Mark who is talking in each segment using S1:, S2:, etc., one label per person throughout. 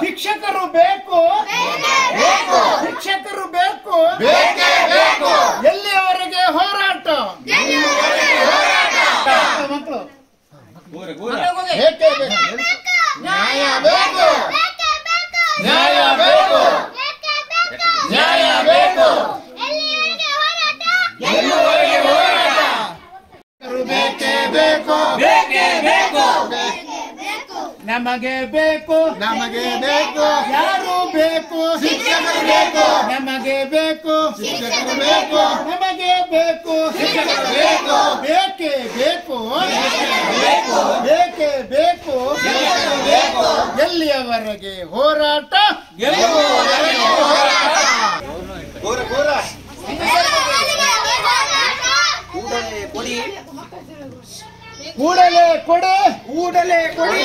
S1: ಶಿಕ್ಷಕರು ಬೇಕು, ಶಿಕ್ಷಕರು ಬೇಕು, ಎಲ್ಲಿಯವರೆಗೆ ಹೋರಾಟ ಮಕ್ಕಳು ನ್ಯಾಯ ಬೇಕು, ನ್ಯಾಯ ಬೇಕು, ನ್ಯಾಯ ಬೇಕು, ಬೇಕೇ ಬೇಕು, ಬೇಕೇ ಬೇಕು, ನಮಗೆ ಬೇಕು, ನಮಗೆ ಬೇಕು, ಯಾರು ಬೇಕು, ಶಿಕ್ಷಕರು ಬೇಕು, ನಮಗೆ ಬೇಕು, ಶಿಕ್ಷಕರು ಬೇಕು, ನಮಗೆ ಬೇಕು, ಶಿಕ್ಷಕರು ಬೇಕು, ಬೇಕೇ ಬೇಕು, ಬೇಕೇ ಬೇಕು, ಎಲ್ಲಿಯವರೆಗೆ ಹೋರಾಟ, ಗೆಲ್ಲುವವರೆಗೆ ಹೋರಾಟ. ಕೂಡಲೇ ಕೊಡಿ, ಕೂಡಲೇ ಕೊಡಿ,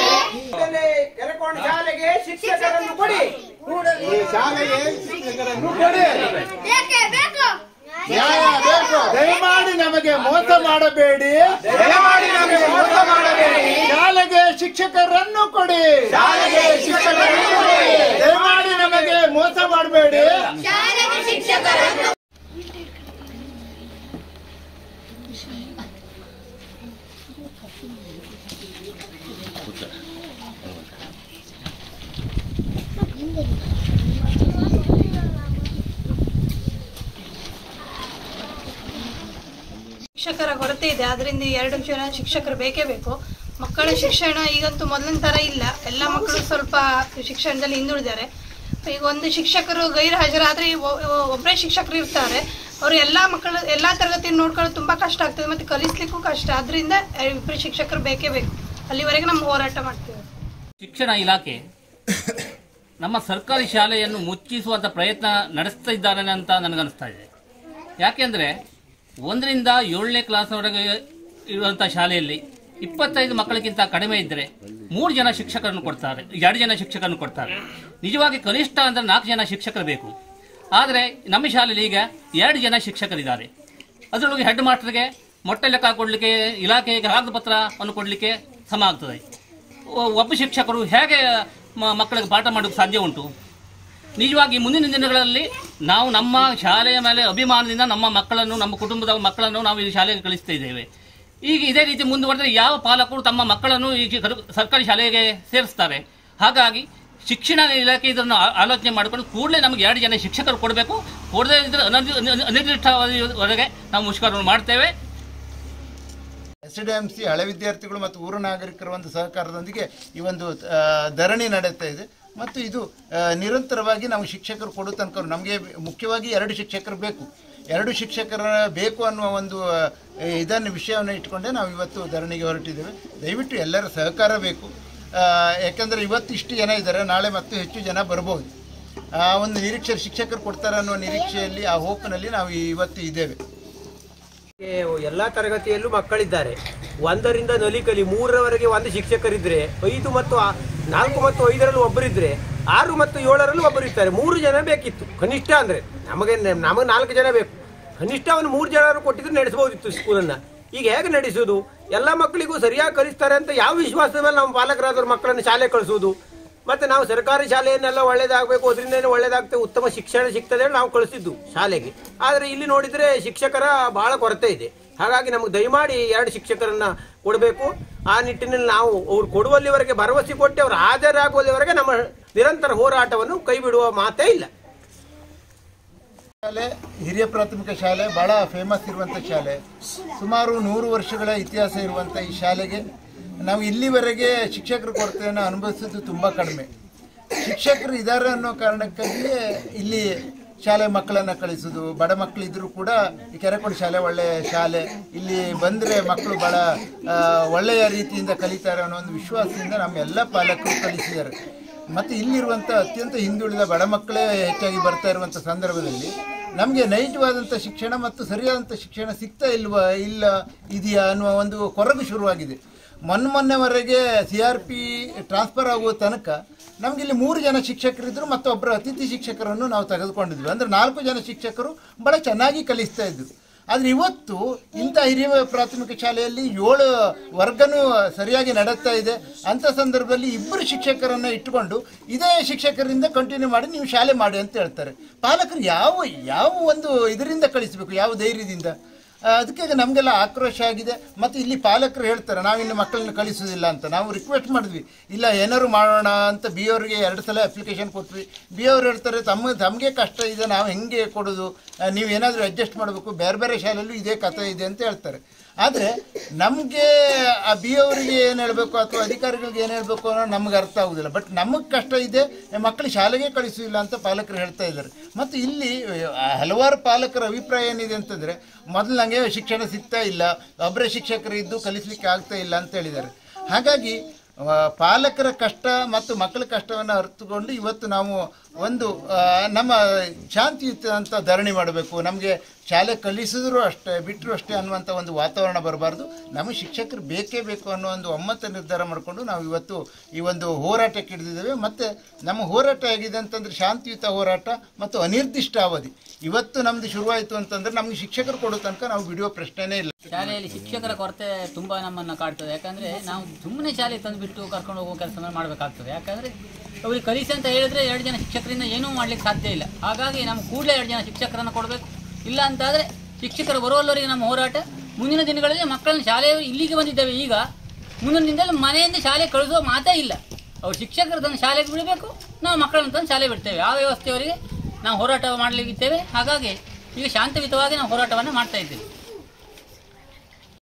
S1: ಕೂಡಲೇ ಕೆರಕೋಣ ಶಾಲೆಗೆ ಶಿಕ್ಷಕರನ್ನು ಕೊಡಿ, ಕೂಡಲೇ ಶಾಲೆಗೆ ಶಿಕ್ಷಕರನ್ನು ಕೊಡಿ, ನ್ಯಾಯ ಬೇಕು, ದಯಮಾಡಿ ನಮಗೆ ಮೋಸ ಮಾಡಬೇಡಿ, ದಯಮಾಡಿ ನಮಗೆ ಮೋಸ ಮಾಡಬೇಡಿ, ಶಾಲೆಗೆ ಶಿಕ್ಷಕರನ್ನು ಕೊಡಿ, ಶಾಲೆಗೆ ಶಿಕ್ಷಕರನ್ನು ಕೊಡಿ, ದಯಮಾಡಿ ನಮಗೆ ಮೋಸ ಮಾಡಬೇಡಿ, ಶಾಲೆಗೆ ಶಿಕ್ಷಕರನ್ನು.
S2: ಶಿಕ್ಷಕರ ಕೊರತೆ ಇದೆ, ಅದರಿಂದ 2 ಜನ ಶಿಕ್ಷಕರು ಬೇಕೇ ಬೇಕು. ಮಕ್ಕಳ ಶಿಕ್ಷಣ ಈಗಂತೂ ಮೊದಲಿನ ತರ ಇಲ್ಲ, ಎಲ್ಲ ಮಕ್ಕಳು ಸ್ವಲ್ಪ ಶಿಕ್ಷಣದಲ್ಲಿ ಹಿಂದುಳಿದ್ದಾರೆ. ಈಗ ಒಂದು ಶಿಕ್ಷಕರು ಗೈರು ಹಾಜರಾದ್ರೆ ಒಬ್ಬರೇ ಶಿಕ್ಷಕರು ಇರ್ತಾರೆ, ಅವರು ಎಲ್ಲಾ ತರಗತಿಯನ್ನು ನೋಡ್ಕೊಳ್ಳೋದು ತುಂಬಾ ಕಷ್ಟ ಆಗ್ತದೆ, ಮತ್ತೆ ಕಲಿಸ್ಲಿಕ್ಕೂ ಕಷ್ಟ. ಅದರಿಂದ 2 ಶಿಕ್ಷಕರು ಬೇಕೇ ಬೇಕು. ಅಲ್ಲಿವರೆಗೆ ನಮ್ಮ ಹೋರಾಟ ಮಾಡ್ತೇವೆ.
S3: ಶಿಕ್ಷಣ ಇಲಾಖೆ ನಮ್ಮ ಸರ್ಕಾರಿ ಶಾಲೆಯನ್ನು ಮುಚ್ಚಿಸುವಂತ ಪ್ರಯತ್ನ ನಡೆಸ್ತಾ ಇದ್ದಾರೆ ಅಂತ ನನಗನ್ನಿಸ್ತಾ ಇದೆ. ಯಾಕೆಂದ್ರೆ 1ರಿಂದ 7ನೇ ಕ್ಲಾಸ್ವರೆಗೆ ಇರುವಂತಹ ಶಾಲೆಯಲ್ಲಿ 25 ಮಕ್ಕಳಿಗಿಂತ ಕಡಿಮೆ ಇದ್ದರೆ 3 ಜನ ಶಿಕ್ಷಕರನ್ನು ಕೊಡ್ತಾರೆ, 2 ಜನ ಶಿಕ್ಷಕರನ್ನು ಕೊಡ್ತಾರೆ. ನಿಜವಾಗಿ ಕನಿಷ್ಠ ಅಂದ್ರೆ 4 ಜನ ಶಿಕ್ಷಕರು ಬೇಕು. ಆದರೆ ನಮ್ಮ ಶಾಲೆಯಲ್ಲಿ ಈಗ 2 ಜನ ಶಿಕ್ಷಕರಿದ್ದಾರೆ. ಅದರೊಳಗೆ ಹೆಡ್ ಮಾಸ್ಟರ್ಗೆ ಮೊಟ್ಟೆ ಲೆಕ್ಕ ಕೊಡಲಿಕ್ಕೆ, ಇಲಾಖೆಗೆ ಕಾಗದ ಪತ್ರವನ್ನು ಕೊಡಲಿಕ್ಕೆ ಸಮ ಆಗ್ತದೆ. ಒಬ್ಬ ಶಿಕ್ಷಕರು ಹೇಗೆ ಮಕ್ಕಳಿಗೆ ಪಾಠ ಮಾಡೋಕ್ಕೆ ಸಾಧ್ಯ ಉಂಟು? ನಿಜವಾಗಿ ಮುಂದಿನ ದಿನಗಳಲ್ಲಿ ನಾವು ನಮ್ಮ ಶಾಲೆಯ ಮೇಲೆ ಅಭಿಮಾನದಿಂದ ನಮ್ಮ ಮಕ್ಕಳನ್ನು, ನಮ್ಮ ಕುಟುಂಬದ ಮಕ್ಕಳನ್ನು ನಾವು ಈ ಶಾಲೆಗೆ ಕಳಿಸ್ತಾ ಇದ್ದೇವೆ. ಈಗ ಇದೇ ರೀತಿ ಮುಂದುವರೆದರೆ ಯಾವ ಪಾಲಕರು ತಮ್ಮ ಮಕ್ಕಳನ್ನು ಈ ಸರ್ಕಾರಿ ಶಾಲೆಗೆ ಸೇರಿಸ್ತಾರೆ? ಹಾಗಾಗಿ ಶಿಕ್ಷಣ ಇಲಾಖೆ ಇದನ್ನು ಆಲೋಚನೆ ಮಾಡಿಕೊಂಡು ಕೂಡಲೇ ನಮಗೆ 2 ಜನ ಶಿಕ್ಷಕರು ಕೊಡಬೇಕು. ಕೊಡದೇ ಇದ್ರೆ ಅನಿರ್ದಿಷ್ಟಾವಧಿವರೆಗೆ ನಾವು ಮುಷ್ಕರವನ್ನು ಮಾಡ್ತೇವೆ.
S1: SDMC ಹಳೆ ವಿದ್ಯಾರ್ಥಿಗಳು ಮತ್ತು ಊರ ನಾಗರಿಕರ ಒಂದು ಸಹಕಾರದೊಂದಿಗೆ ಈ ಒಂದು ಧರಣಿ ನಡೆಯುತ್ತಾ ಇದೆ ಮತ್ತು ಇದು ನಿರಂತರವಾಗಿ ನಾವು ಶಿಕ್ಷಕರು ಕೊಡೋ ತನಕ ನಮಗೆ ಮುಖ್ಯವಾಗಿ 2 ಶಿಕ್ಷಕರು ಬೇಕು. 2 ಶಿಕ್ಷಕರ ಬೇಕು ಅನ್ನುವ ಒಂದು ಇದನ್ನು ವಿಷಯವನ್ನು ಇಟ್ಕೊಂಡೇ ನಾವು ಇವತ್ತು ಧರಣಿಗೆ ಹೊರಟಿದ್ದೇವೆ. ದಯವಿಟ್ಟು ಎಲ್ಲರ ಸಹಕಾರ ಬೇಕು. ಯಾಕಂದರೆ ಇವತ್ತು ಇಷ್ಟು ಜನ ಇದ್ದಾರೆ, ನಾಳೆ ಮತ್ತು ಹೆಚ್ಚು ಜನ ಬರ್ಬೋದು. ಒಂದು ನಿರೀಕ್ಷೆ ಶಿಕ್ಷಕರು ಕೊಡ್ತಾರೆ ಅನ್ನುವ ನಿರೀಕ್ಷೆಯಲ್ಲಿ, ಆ ಹೋಪ್ನಲ್ಲಿ ನಾವು ಇವತ್ತು ಇದ್ದೇವೆ.
S4: ಎಲ್ಲ ತರಗತಿಯಲ್ಲೂ ಮಕ್ಕಳಿದ್ದಾರೆ. 1ರಿಂದ ನಲಿಕಲಿ 3ರವರೆಗೆ 1 ಶಿಕ್ಷಕರಿದ್ರೆ, 5 ಮತ್ತು 4 ಮತ್ತು 5ರಲ್ಲಿ ಒಬ್ಬರಿದ್ರೆ, 6 ಮತ್ತು 7ರಲ್ಲಿ ಒಬ್ಬರಿರ್ತಾರೆ. 3 ಜನ ಬೇಕಿತ್ತು ಕನಿಷ್ಠ. ಅಂದರೆ ನಮಗೆ 4 ಜನ ಬೇಕು. ಕನಿಷ್ಠ ಅವನು 3 ಜನರು ಕೊಟ್ಟಿದ್ರೆ ನಡೆಸಬಹುದಿತ್ತು ಸ್ಕೂಲನ್ನು. ಈಗ ಹೇಗೆ ನಡೆಸೋದು? ಎಲ್ಲ ಮಕ್ಕಳಿಗೂ ಸರಿಯಾಗಿ ಕಲಿಸ್ತಾರೆ ಅಂತ ಯಾವ ವಿಶ್ವಾಸದ ಮೇಲೆ ನಮ್ಮ ಪಾಲಕರಾದವ್ರ ಮಕ್ಕಳನ್ನು ಶಾಲೆ ಕಳಿಸೋದು? ಮತ್ತು ನಾವು ಸರ್ಕಾರಿ ಶಾಲೆಯನ್ನೆಲ್ಲ ಒಳ್ಳೇದಾಗಬೇಕು, ಅದರಿಂದನೇ ಒಳ್ಳೇದಾಗ್ತದೆ, ಉತ್ತಮ ಶಿಕ್ಷಣ ಸಿಗ್ತದೆ ನಾವು ಕಳಿಸಿದ್ದು ಶಾಲೆಗೆ. ಆದರೆ ಇಲ್ಲಿ ನೋಡಿದರೆ ಶಿಕ್ಷಕರ ಬಹಳ ಕೊರತೆ ಇದೆ. ಹಾಗಾಗಿ ನಮಗೆ ದಯಮಾಡಿ 2 ಶಿಕ್ಷಕರನ್ನ ಕೊಡಬೇಕು. ಆ ನಿಟ್ಟಿನಲ್ಲಿ ನಾವು ಅವ್ರು ಕೊಡುವಲ್ಲಿವರೆಗೆ ಭರವಸೆ ಕೊಟ್ಟು ಅವ್ರು ಹಾಜರಾಗುವಲ್ಲಿವರೆಗೆ ನಮ್ಮ ನಿರಂತರ ಹೋರಾಟವನ್ನು ಕೈ ಬಿಡುವ ಮಾತೇ ಇಲ್ಲ.
S1: ಶಾಲೆ ಹಿರಿಯ ಪ್ರಾಥಮಿಕ ಶಾಲೆ ಬಹಳ ಫೇಮಸ್ ಇರುವಂಥ ಶಾಲೆ. ಸುಮಾರು 100 ವರ್ಷಗಳ ಇತಿಹಾಸ ಇರುವಂಥ ಈ ಶಾಲೆಗೆ ನಾವು ಇಲ್ಲಿವರೆಗೆ ಶಿಕ್ಷಕರ ಕೊರತೆಯನ್ನು ಅನುಭವಿಸೋದು ತುಂಬ ಕಡಿಮೆ. ಶಿಕ್ಷಕರು ಇದ್ದಾರೆ ಅನ್ನೋ ಕಾರಣಕ್ಕಾಗಿ ಇಲ್ಲಿ ಶಾಲೆ ಮಕ್ಕಳನ್ನು ಕಳಿಸೋದು. ಬಡ ಮಕ್ಕಳಿದ್ರೂ ಕೂಡ ಈ ಕೆರೆಕೋಡಿ ಶಾಲೆ ಒಳ್ಳೆಯ ಶಾಲೆ, ಇಲ್ಲಿ ಬಂದರೆ ಮಕ್ಕಳು ಭಾಳ ಒಳ್ಳೆಯ ರೀತಿಯಿಂದ ಕಲಿತಾರೆ ಅನ್ನೋ ಒಂದು ವಿಶ್ವಾಸದಿಂದ ನಮ್ಮ ಎಲ್ಲ ಪಾಲಕರು ಕಲಿಸಿದ್ದಾರೆ. ಮತ್ತು ಇಲ್ಲಿರುವಂಥ ಅತ್ಯಂತ ಹಿಂದುಳಿದ ಬಡ ಮಕ್ಕಳೇ ಹೆಚ್ಚಾಗಿ ಬರ್ತಾ ಇರುವಂಥ ಸಂದರ್ಭದಲ್ಲಿ ನಮಗೆ ನೈಜವಾದಂಥ ಶಿಕ್ಷಣ ಮತ್ತು ಸರಿಯಾದಂಥ ಶಿಕ್ಷಣ ಸಿಗ್ತಾ ಇದೆಯಾ ಅನ್ನುವ ಒಂದು ಕೊರಗು ಶುರುವಾಗಿದೆ. ಮೊನ್ನೆವರೆಗೆ CRP ಟ್ರಾನ್ಸ್ಫರ್ ಆಗುವ ತನಕ ನಮಗಿಲ್ಲಿ 3 ಜನ ಶಿಕ್ಷಕರಿದ್ದರು ಮತ್ತು ಒಬ್ಬರು ಅತಿಥಿ ಶಿಕ್ಷಕರನ್ನು ನಾವು ತೆಗೆದುಕೊಂಡಿದ್ವಿ. ಅಂದರೆ 4 ಜನ ಶಿಕ್ಷಕರು ಭಾಳ ಚೆನ್ನಾಗಿ ಕಲಿಸ್ತಾ ಇದ್ದರು. ಆದರೆ ಇವತ್ತು ಇಂಥ ಹಿರಿಯ ಪ್ರಾಥಮಿಕ ಶಾಲೆಯಲ್ಲಿ 7 ವರ್ಗನೂ ಸರಿಯಾಗಿ ನಡೆಸ್ತಾ ಇದೆ. ಅಂಥ ಸಂದರ್ಭದಲ್ಲಿ 2 ಶಿಕ್ಷಕರನ್ನು ಇಟ್ಟುಕೊಂಡು ಇದೇ ಶಿಕ್ಷಕರಿಂದ ಕಂಟಿನ್ಯೂ ಮಾಡಿ ನೀವು ಶಾಲೆ ಮಾಡಿ ಅಂತ ಹೇಳ್ತಾರೆ. ಪಾಲಕರು ಯಾವ ಒಂದು ಇದರಿಂದ ಕಳಿಸಬೇಕು, ಯಾವ ಧೈರ್ಯದಿಂದ? ಅದಕ್ಕೆ ನಮಗೆಲ್ಲ ಆಕ್ರೋಶ ಆಗಿದೆ. ಮತ್ತು ಇಲ್ಲಿ ಪಾಲಕರು ಹೇಳ್ತಾರೆ ನಾವಿನ್ನು ಮಕ್ಕಳನ್ನ ಕಳಿಸೋದಿಲ್ಲ ಅಂತ. ನಾವು ರಿಕ್ವೆಸ್ಟ್ ಮಾಡಿದ್ವಿ, ಇಲ್ಲ ಏನಾದ್ರು ಮಾಡೋಣ ಅಂತ BO ಅವರಿಗೆ 2 ಸಲ ಅಪ್ಲಿಕೇಶನ್ ಕೊಟ್ವಿ. BO ಅವ್ರು ಹೇಳ್ತಾರೆ ತಮಗೆ ಕಷ್ಟ ಇದೆ, ನಾವು ಹೆಂಗೆ ಕೊಡೋದು, ನೀವು ಏನಾದರೂ ಅಡ್ಜಸ್ಟ್ ಮಾಡಬೇಕು, ಬೇರೆ ಬೇರೆ ಶಾಲೆಯಲ್ಲೂ ಇದೇ ಕಥೆ ಇದೆ ಅಂತ ಹೇಳ್ತಾರೆ. ಆದರೆ ನಮಗೆ ಆ BO ಅವರಿಗೆ ಏನು ಹೇಳಬೇಕು ಅಥವಾ ಅಧಿಕಾರಿಗಳಿಗೆ ಏನು ಹೇಳಬೇಕು ಅನ್ನೋ ನಮ್ಗೆ ಅರ್ಥ ಆಗೋದಿಲ್ಲ. ಬಟ್ ನಮಗೆ ಕಷ್ಟ ಇದೆ, ಮಕ್ಕಳು ಶಾಲೆಗೆ ಕಳಿಸೋದಿಲ್ಲ ಅಂತ ಪಾಲಕರು ಹೇಳ್ತಾ ಇದ್ದಾರೆ. ಮತ್ತು ಇಲ್ಲಿ ಹಲವಾರು ಪಾಲಕರ ಅಭಿಪ್ರಾಯ ಏನಿದೆ ಅಂತಂದರೆ, ಮೊದಲು ನನಗೆ ಶಿಕ್ಷಣ ಸಿಗ್ತಾ ಇಲ್ಲ, ಒಬ್ಬರೇ ಶಿಕ್ಷಕರು ಇದ್ದು ಕಲಿಸಲಿಕ್ಕೆ ಆಗ್ತಾ ಇಲ್ಲ ಅಂತ ಹೇಳಿದ್ದಾರೆ. ಹಾಗಾಗಿ ಪಾಲಕರ ಕಷ್ಟ ಮತ್ತು ಮಕ್ಕಳ ಕಷ್ಟವನ್ನು ಅರ್ಥಕೊಂಡು ಇವತ್ತು ನಾವು ಒಂದು ನಮ್ಮ ಶಾಂತಿಯುತ ಅಂತ ಧರಣಿ ಮಾಡಬೇಕು. ನಮಗೆ ಶಾಲೆ ಕಲಿಸಿದ್ರು ಅಷ್ಟೇ ಬಿಟ್ಟರು ಅಷ್ಟೇ ಅನ್ನುವಂಥ ಒಂದು ವಾತಾವರಣ ಬರಬಾರ್ದು. ನಮಗೆ ಶಿಕ್ಷಕರು ಬೇಕೇ ಬೇಕು ಅನ್ನೋ ಒಂದು ಒಮ್ಮತ ನಿರ್ಧಾರ ಮಾಡಿಕೊಂಡು ನಾವು ಇವತ್ತು ಈ ಒಂದು ಹೋರಾಟಕ್ಕೆ ಹಿಡಿದಿದ್ದೇವೆ. ಮತ್ತು ನಮ್ಮ ಹೋರಾಟ ಹೇಗಿದೆ ಅಂತಂದರೆ ಶಾಂತಿಯುತ ಹೋರಾಟ ಮತ್ತು ಅನಿರ್ದಿಷ್ಟ ಅವಧಿ. ಇವತ್ತು ನಮ್ಮದು ಶುರುವಾಯಿತು ಅಂತಂದರೆ ನಮಗೆ ಶಿಕ್ಷಕರು ಕೊಡೋ ತನಕ ನಾವು ಬಿಡುವ ಪ್ರಶ್ನೆನೇ ಇಲ್ಲ.
S5: ಶಾಲೆಯಲ್ಲಿ ಶಿಕ್ಷಕರ ಕೊರತೆ ತುಂಬ ನಮ್ಮನ್ನು ಕಾಡ್ತದೆ. ಯಾಕಂದರೆ ನಾವು ಸುಮ್ಮನೆ ಶಾಲೆ ತಂದು ಬಿಟ್ಟು ಕರ್ಕೊಂಡು ಹೋಗೋ ಕೆಲಸ ಮಾಡಬೇಕಾಗ್ತದೆ. ಯಾಕಂದರೆ ಅವ್ರಿಗೆ ಕಲಿಸಿ ಅಂತ ಹೇಳಿದರೆ 2 ಜನ ಶಿಕ್ಷಕರಿಂದ ಏನೂ ಮಾಡಲಿಕ್ಕೆ ಸಾಧ್ಯ ಇಲ್ಲ. ಹಾಗಾಗಿ ನಾವು ಕೂಡಲೇ 2 ಜನ ಶಿಕ್ಷಕರನ್ನು ಕೊಡಬೇಕು. ಇಲ್ಲ ಅಂತಾದರೆ ಶಿಕ್ಷಕರು ಬರುವಲ್ಲವರಿಗೆ ನಮ್ಮ ಹೋರಾಟ. ಮುಂದಿನ ದಿನಗಳಲ್ಲಿ ಮಕ್ಕಳನ್ನು ಶಾಲೆಯವರು ಇಲ್ಲಿಗೆ ಬಂದಿದ್ದೇವೆ, ಈಗ ಮುಂದಿನ ದಿನದಲ್ಲಿ ಮನೆಯಿಂದ ಶಾಲೆ ಕಳಿಸುವ ಮಾತೇ ಇಲ್ಲ. ಅವ್ರು ಶಿಕ್ಷಕರು ತಂದು ಶಾಲೆಗೆ ಬಿಡಬೇಕು, ನಾವು ಮಕ್ಕಳನ್ನು ತಂದು ಶಾಲೆ ಬಿಡ್ತೇವೆ. ಆ ವ್ಯವಸ್ಥೆಯವರಿಗೆ ನಾವು ಹೋರಾಟ ಮಾಡಲಿಕ್ಕಿದ್ದೇವೆ. ಹಾಗಾಗಿ ಈಗ ಶಾಂತಿಯುತವಾಗಿ ನಾವು ಹೋರಾಟವನ್ನು ಮಾಡ್ತಾ ಇದ್ದೇವೆ.